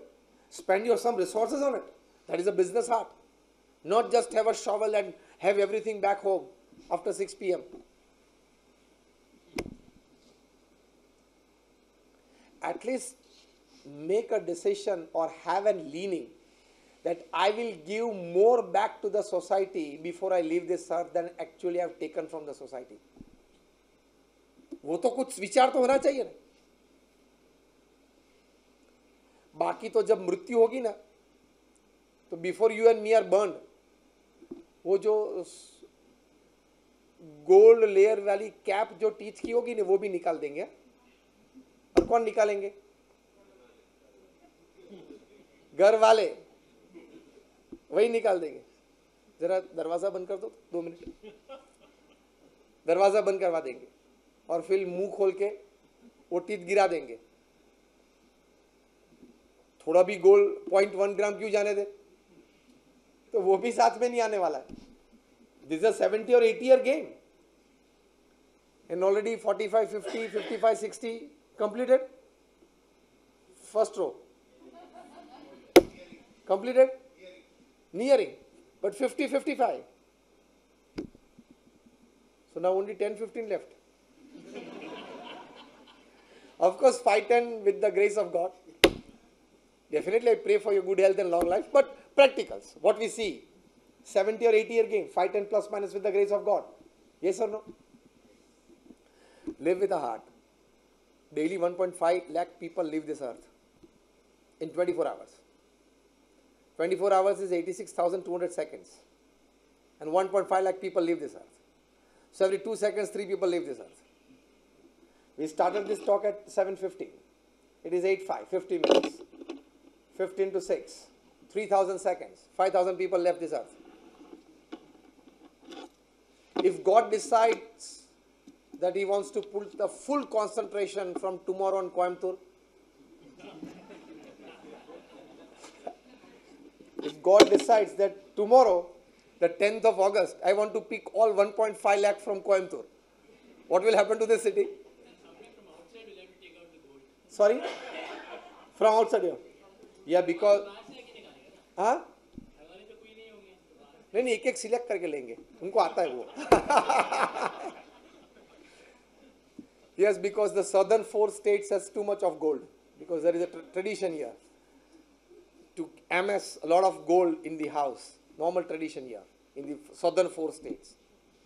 Spend some resources on it. That is a business heart. Not just have a shovel and have everything back home after 6 p.m. At least make a decision or have a leaning that I will give more back to the society before I leave this earth than actually I have taken from the society. वो तो कुछ विचार तो होना चाहिए ना. बाकी तो जब मृत्यु होगी ना, तो before you and me are burned, वो जो गोल्ड लेयर वाली कैप जो टीच की होगी ना, वो भी निकाल देंगे. और कौन निकालेंगे? घर वाले वही निकाल देंगे. जरा दरवाजा बंद कर दो, 2 मिनट. दरवाजा बंद करवा देंगे और फिर मुंह खोल के वो टीथ गिरा देंगे। थोड़ा भी गोल्ड 0.1 ग्राम क्यों जाने दे, तो वो भी साथ में नहीं आने वाला है। दिस इज अ 70 और 80 year game and already 45, 50, 55, 60 completed. First row completed, nearing, but 50, 55. So now only 10, 15 left. Of course, 5, 10 with the grace of God. Definitely I pray for your good health and long life, but practicals, what we see, 70 or 80 year game, 5, 10 plus minus with the grace of God. Yes or no? Live with a heart. Daily 1.5 lakh people leave this earth in 24 hours. 24 hours is 86,200 seconds. And 1.5 lakh people leave this earth. So every 2 seconds, 3 people leave this earth. We started this talk at 7:50. It is 8:05, 50 minutes. 15 to 6, 3,000 seconds, 5,000 people left this earth. If God decides that He wants to put the full concentration from tomorrow on Coimbatore, if God decides that tomorrow, the 10th of August, I want to pick all 1.5 lakh from Coimbatore, what will happen to this city? Sorry? From outside here? Yeah, because... हाँ? नहीं, एक एक select करके लेंगे, उनको आता है वो. Yes, because the southern 4 states has too much of gold, because there is a tradition here to amass a lot of gold in the house. Normal tradition here in the southern 4 states.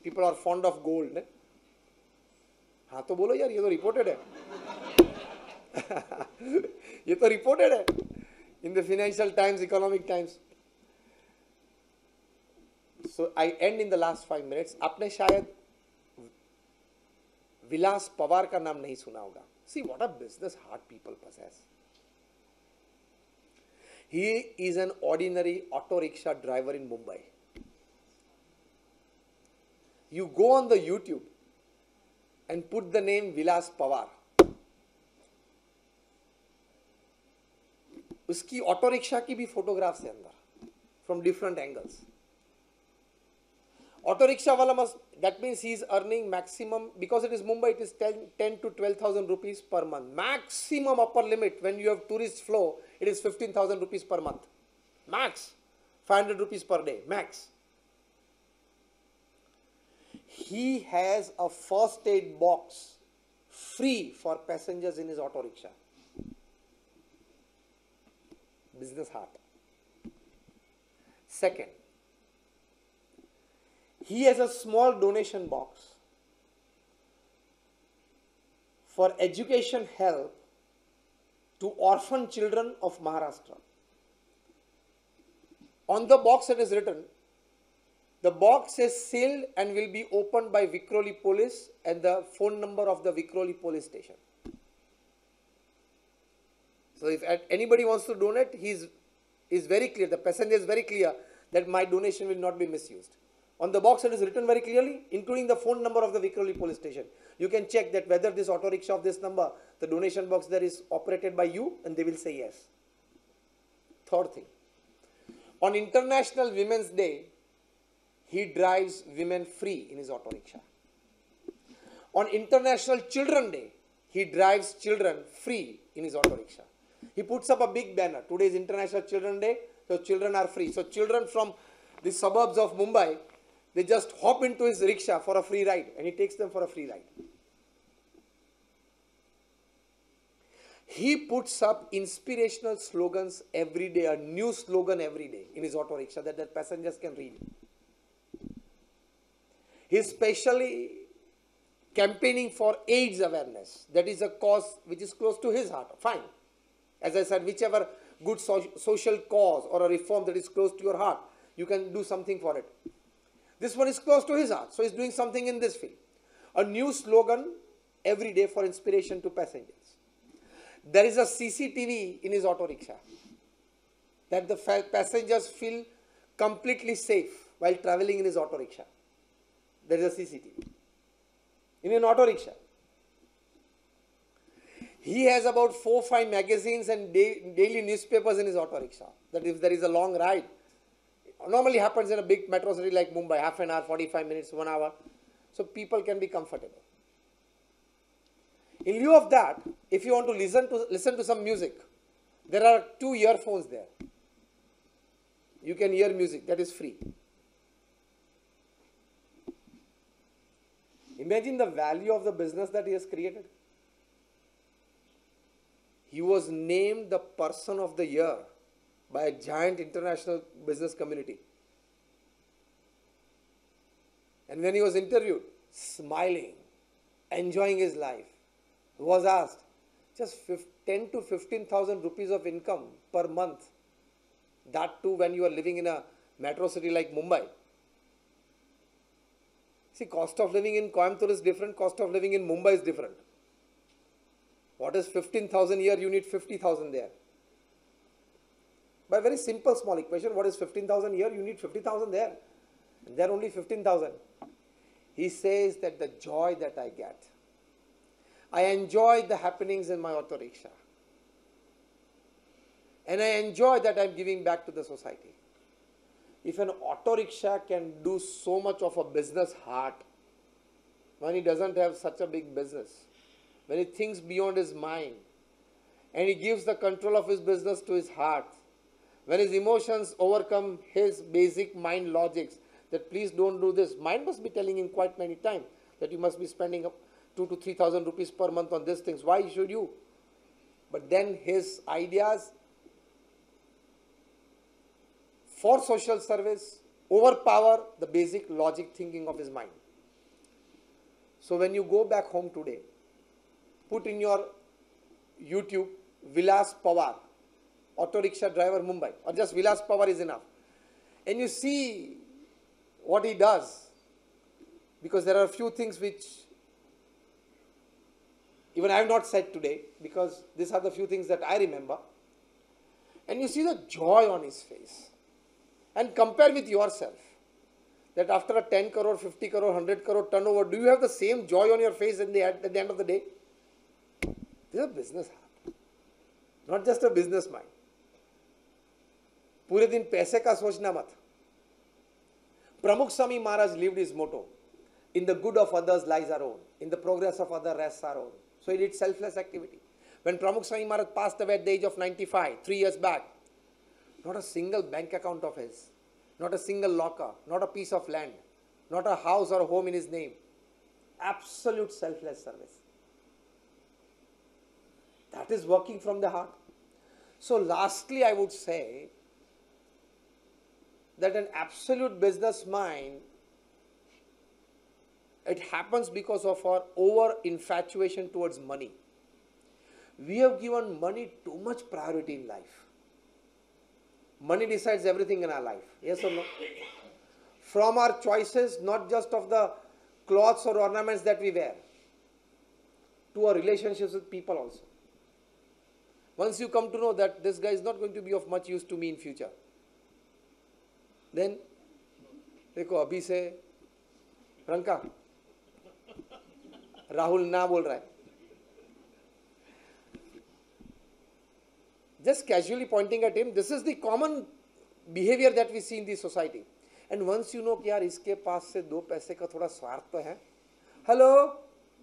People are fond of gold. Ne? हाँ तो बोलो यार, ये तो reported है. ये तो reported है in the Financial Times, Economic Times. So I end in the last 5 minutes. आपने शायद विलास पवार का नाम नहीं सुना होगा. See what a business heart people possess. He is an ordinary auto rickshaw driver in Mumbai. You go on the YouTube and put the name Vilas Pawar. उसकी auto rickshaw की भी फोटोग्राफ्स है अंदर from different angles. Auto rickshaw wala must, that means he is earning maximum, because it is Mumbai, it is 10 to 12,000 rupees per month. Maximum upper limit when you have tourist flow, it is 15,000 rupees per month. Max. 500 rupees per day. Max. He has a first aid box free for passengers in his auto rickshaw. Business heart. Second, he has a small donation box for education help to orphan children of Maharashtra. On the box it is written, the box is sealed and will be opened by Vikhroli police and the phone number of the Vikhroli police station. So if anybody wants to donate, he is very clear, the passenger is very clear that my donation will not be misused. On the box it is written very clearly, including the phone number of the Vikhroli police station. You can check that whether this auto rickshaw of this number, the donation box there is operated by you, and they will say yes. Third thing, on International Women's Day, he drives women free in his auto rickshaw. On International Children Day, he drives children free in his auto rickshaw. He puts up a big banner, today is International Children Day, so children are free. So children from the suburbs of Mumbai, they just hop into his rickshaw for a free ride, and he takes them for a free ride. He puts up inspirational slogans every day, a new slogan every day in his auto rickshaw that the passengers can read. He is specially campaigning for AIDS awareness. That is a cause which is close to his heart. Fine. As I said, whichever good social cause or a reform that is close to your heart, you can do something for it. This one is close to his heart, so he's doing something in this field. A new slogan every day for inspiration to passengers. There is a CCTV in his auto rickshaw that the passengers feel completely safe while traveling in his auto rickshaw. There is a CCTV in an auto rickshaw. He has about 4-5 magazines and daily newspapers in his auto rickshaw. That if there is a long ride, normally happens in a big metro city like Mumbai, half an hour, 45 minutes, 1 hour. So people can be comfortable. In lieu of that, if you want to listen to some music, there are 2 earphones there. You can hear music, that is free. Imagine the value of the business that he has created. He was named the person of the year by a giant international business community. And when he was interviewed, smiling, enjoying his life, he was asked, just 10 to 15,000 rupees of income per month. That too when you are living in a metro city like Mumbai. See, cost of living in Coimbatore is different, cost of living in Mumbai is different. What is 15,000 here? You need 50,000 there. By very simple small equation, what is 15,000 here? You need 50,000 there. And there only 15,000. He says that the joy that I get, I enjoy the happenings in my auto rickshaw. And I enjoy that I'm giving back to the society. If an auto rickshaw can do so much of a business heart, when he doesn't have such a big business, when he thinks beyond his mind, and he gives the control of his business to his heart, when his emotions overcome his basic mind logics, that please don't do this, mind must be telling him quite many times that you must be spending 2,000 to 3,000 rupees per month on these things. Why should you? But then his ideas for social service overpower the basic logic thinking of his mind. So when you go back home today, put in your YouTube Vilas Pawar, auto rickshaw driver Mumbai, or just Vilas Pawar is enough. And you see what he does, because there are a few things which even I have not said today, because these are the few things that I remember. And you see the joy on his face. And compare with yourself, that after a 10 crore, 50 crore, 100 crore turnover, do you have the same joy on your face at the end of the day? This is a business heart, not just a business mind. पूरे दिन पैसे का सोचना मत. Pramukh Swami Maharaj lived his motto, in the good of others lies our own, in the progress of others rests our own. So he did selfless activity. When Pramukh Swami Maharaj passed away at the age of 95, 3 years back, not a single bank account of his, not a single locker, not a piece of land, not a house or a home in his name. Absolute selfless service. That is working from the heart. So lastly, I would say that an absolute business mind, it happens because of our over infatuation towards money. We have given money too much priority in life. Money decides everything in our life. Yes or no? From our choices, not just of the clothes or ornaments that we wear, to our relationships with people also. Once you come to know that this guy is not going to be of much use to me in future, then, देखो अभी से प्रियंका, राहुल ना बोल रहा है. Just casually pointing at him, this is the common behavior that we see in the society. And once you know कि यार इसके पास से 2 पैसे का थोड़ा स्वार्थ तो है. Hello,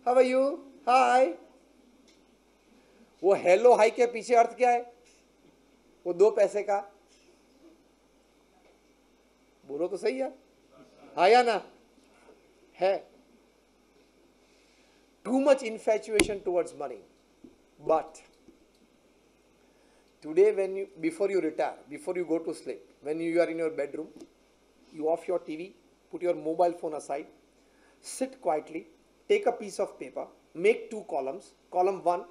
how are you? Hi. वो हेलो हाई के पीछे अर्थ क्या है? वो 2 पैसे का. बोलो तो सही है. हाँ या ना? है. Too much infatuation towards money. But today, before you retire, before you go to sleep, when you are in your bedroom, you off your TV, put your mobile phone aside, sit quietly, take a piece of paper, make 2 columns. Column 1,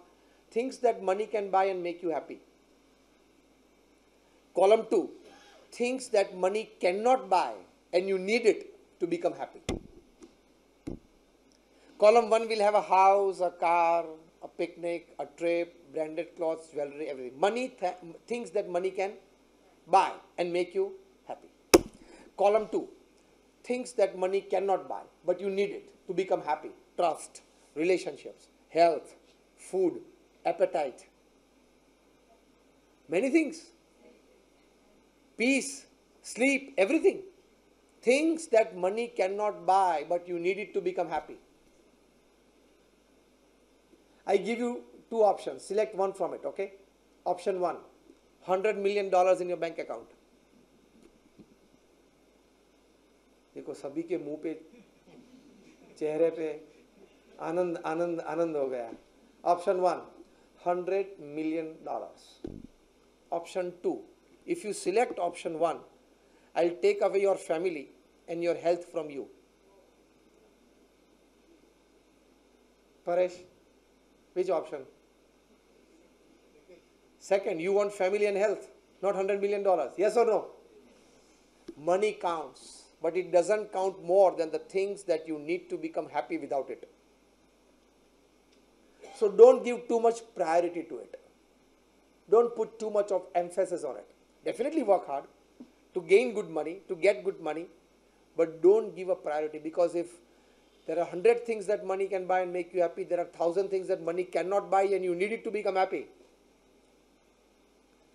things that money can buy and make you happy. Column 2, things that money cannot buy and you need it to become happy. Column 1 will have a house, a car, a picnic, a trip, branded clothes, jewelry, everything. Things that money can buy and make you happy. Column 2, things that money cannot buy, but you need it to become happy. Trust, relationships, health, food, appetite, many things. Peace, sleep, everything. Things that money cannot buy, but you need it to become happy. I give you two options. Select one from it, okay? Option 1, $100 million in your bank account. देखो सभी के मुंह पे चेहरे पे आनंद आनंद आनंद हो गया. Option 1, $100 million. Option 2, if you select option 1, I'll take away your family and your health from you. Paresh, which option? Second, you want family and health, not $100 million. Yes or no? Money counts, but it doesn't count more than the things that you need to become happy without it. So don't give too much priority to it. Don't put too much of emphasis on it. Definitely work hard to gain good money, to get good money, but don't give a priority, because if there are 100 things that money can buy and make you happy, there are 1,000 things that money cannot buy and you need it to become happy.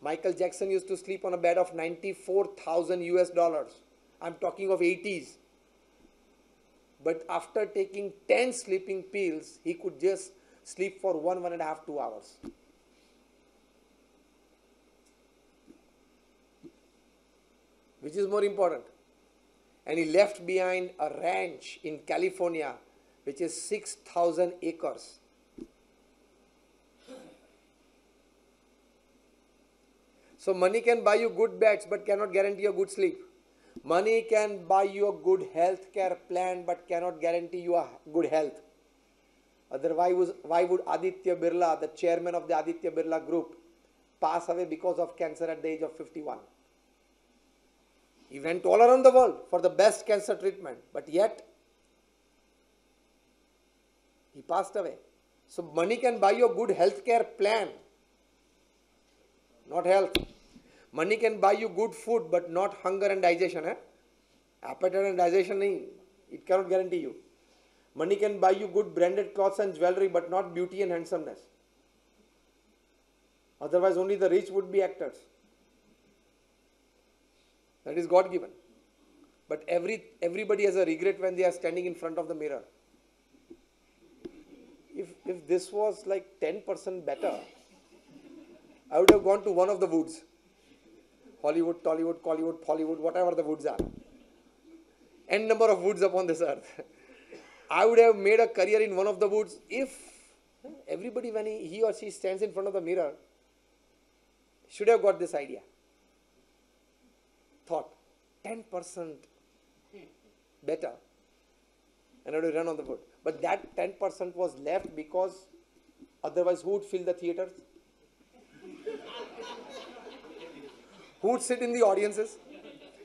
Michael Jackson used to sleep on a bed of 94,000 US dollars. I'm talking of 80s. But after taking 10 sleeping pills, he could just sleep for 1.5, 2 hours. Which is more important? And he left behind a ranch in California, which is 6,000 acres. So money can buy you good beds, but cannot guarantee a good sleep. Money can buy you a good health care plan, but cannot guarantee you a good health. Otherwise, why would Aditya Birla, the chairman of the Aditya Birla Group, pass away because of cancer at the age of 51? He went all around the world for the best cancer treatment, but yet he passed away. So money can buy you a good health care plan, not health. Money can buy you good food, but not hunger and digestion. Appetite and digestion, it cannot guarantee you. Money can buy you good branded clothes and jewelry, but not beauty and handsomeness. Otherwise, only the rich would be actors. That is God given. But everybody has a regret when they are standing in front of the mirror. If this was like 10% better, I would have gone to one of the woods. Hollywood, Tollywood, Collywood, Pollywood, whatever the woods are. N number of woods upon this earth. I would have made a career in one of the woods if everybody, when he or she stands in front of the mirror, should have got this idea. Thought, 10% better, and I would have run on the wood. But that 10% was left because otherwise who would fill the theaters? Who would sit in the audiences?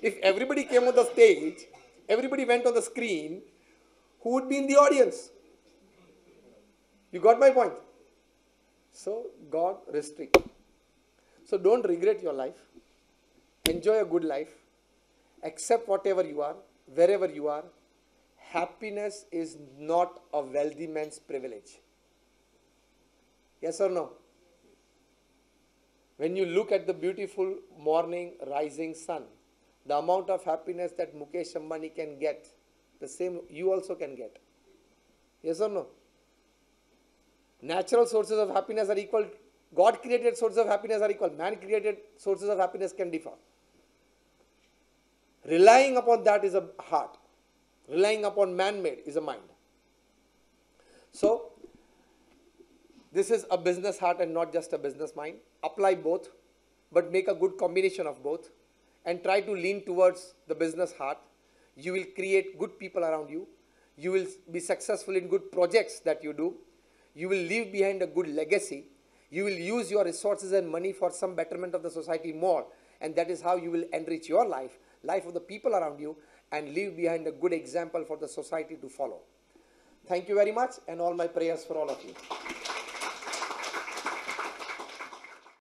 If everybody came on the stage, everybody went on the screen, who would be in the audience? You got my point? So God restricts. So don't regret your life. Enjoy a good life. Accept whatever you are, wherever you are. Happiness is not a wealthy man's privilege. Yes or no? When you look at the beautiful morning rising sun, the amount of happiness that Mukesh Ambani can get, the same you also can get. Yes or no? Natural sources of happiness are equal. God created sources of happiness are equal. Man created sources of happiness can differ. Relying upon that is a heart. Relying upon man-made is a mind. So, this is a business heart and not just a business mind. Apply both, but make a good combination of both and try to lean towards the business heart. You will create good people around you. You will be successful in good projects that you do. You will leave behind a good legacy. You will use your resources and money for some betterment of the society more, and that is how you will enrich your life, life of the people around you, and leave behind a good example for the society to follow. Thank you very much, and all my prayers for all of you.